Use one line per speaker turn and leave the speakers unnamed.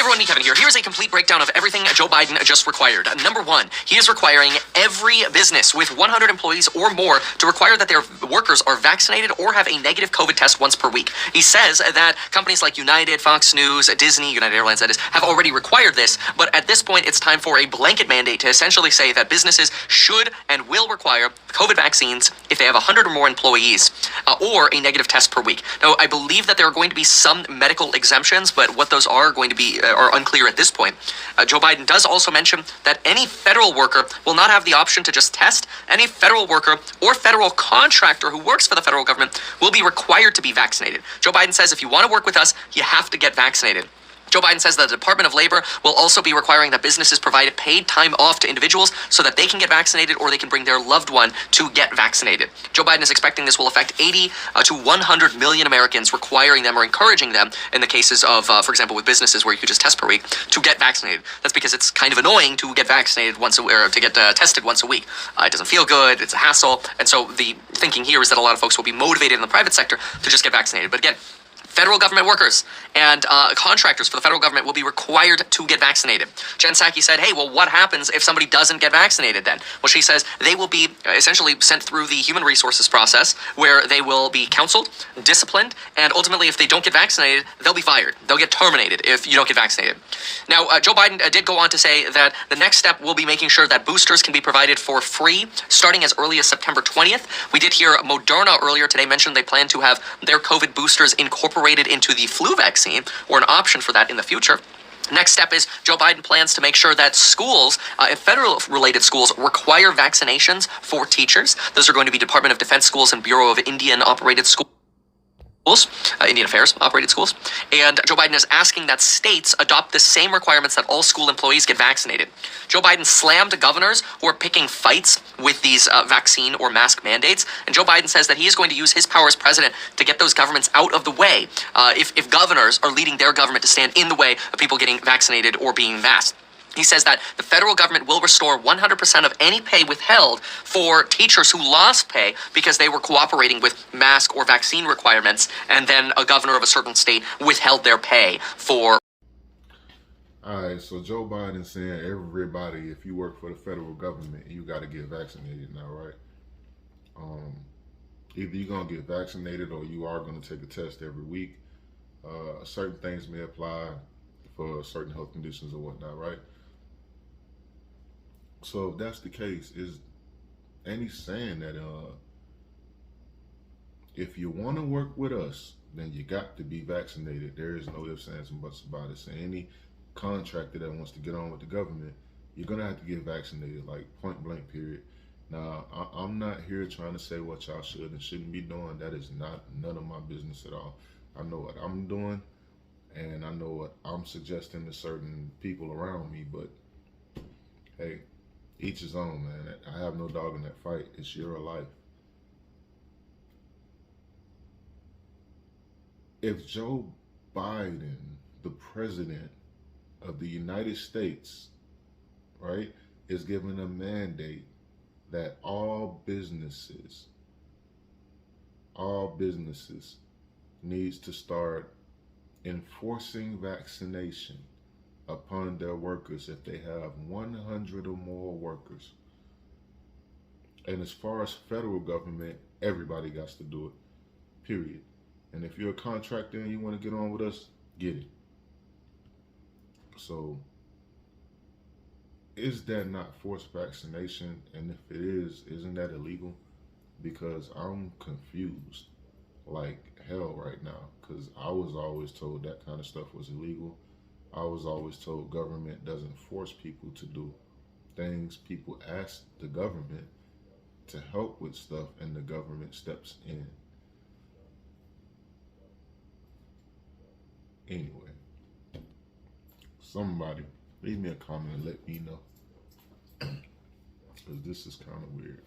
everyone, me Kevin here. Here's a complete breakdown of everything Joe Biden just required. Number one, he is requiring every business with 100 employees or more to require that their workers are vaccinated or have a negative COVID test once per week. He says that companies like United, Fox News, Disney, United Airlines, that is, have already required this, but at this point, it's time for a blanket mandate to essentially say that businesses should and will require COVID vaccines if they have 100 or more employees, or a negative test per week. Now, I believe that there are going to be some medical exemptions, but what those are going to be are unclear at this point. Joe Biden does also mention that any federal worker will not have the option to just test. Any federal worker or federal contractor who works for the federal government will be required to be vaccinated. Joe Biden says if you want to work with us, you have to get vaccinated. Joe Biden says that the Department of Labor will also be requiring that businesses provide paid time off to individuals so that they can get vaccinated or they can bring their loved one to get vaccinated. Joe Biden is expecting this will affect 80 to 100 million Americans, requiring them or encouraging them in the cases of, for example, with businesses where you could just test per week, to get vaccinated. That's because it's kind of annoying to get vaccinated once a week, or to get tested once a week. It doesn't feel good, it's a hassle, and so the thinking here is that a lot of folks will be motivated in the private sector to just get vaccinated. But again, federal government workers and contractors for the federal government will be required to get vaccinated. Jen Psaki said, hey, well, what happens if somebody doesn't get vaccinated then? Well, she says they will be essentially sent through the human resources process where they will be counseled, disciplined, and ultimately if they don't get vaccinated, they'll be fired. They'll get terminated if you don't get vaccinated. Now, Joe Biden did go on to say that the next step will be making sure that boosters can be provided for free starting as early as September 20th. We did hear Moderna earlier today mention they plan to have their COVID boosters incorporated into the flu vaccine, or an option for that in the future. Next step is Joe Biden plans to make sure that schools, federal-related schools, require vaccinations for teachers. Those are going to be Department of Defense schools and Bureau of Indian-operated schools. Indian Affairs operated schools. And Joe Biden is asking that states adopt the same requirements that all school employees get vaccinated. Joe Biden slammed governors who are picking fights with these vaccine or mask mandates. And Joe Biden says that he is going to use his power as president to get those governments out of the way if governors are leading their government to stand in the way of people getting vaccinated or being masked. He says that the federal government will restore 100% of any pay withheld for teachers who lost pay because they were cooperating with mask or vaccine requirements, and then a governor of a certain state withheld their pay for.
All right, so Joe Biden saying everybody, if you work for the federal government, you got to get vaccinated now, right? Either you're going to get vaccinated or you are going to take a test every week. Certain things may apply for certain health conditions or whatnot, right? So if that's the case, and he's saying that if you want to work with us, then you got to be vaccinated. There is no ifs, ands, and buts about it. So any contractor that wants to get on with the government, you're going to have to get vaccinated, like point blank, period. Now, I'm not here trying to say what y'all should and shouldn't be doing. That is none of my business at all. I know what I'm doing, and I know what I'm suggesting to certain people around me, but hey, each his own, man. I have no dog in that fight. It's your life. If Joe Biden, the president of the United States, right, is given a mandate that all businesses needs to start enforcing vaccination upon their workers if they have 100 or more workers. And as far as federal government, everybody got to do it, period. And if you're a contractor and you want to get on with us, get it. So, is that not forced vaccination? And if it is, isn't that illegal? Because I'm confused like hell right now, because I was always told that kind of stuff was illegal. I was always told government doesn't force people to do things. People ask the government to help with stuff, and the government steps in. Anyway, somebody leave me a comment and let me know, because this is kind of weird.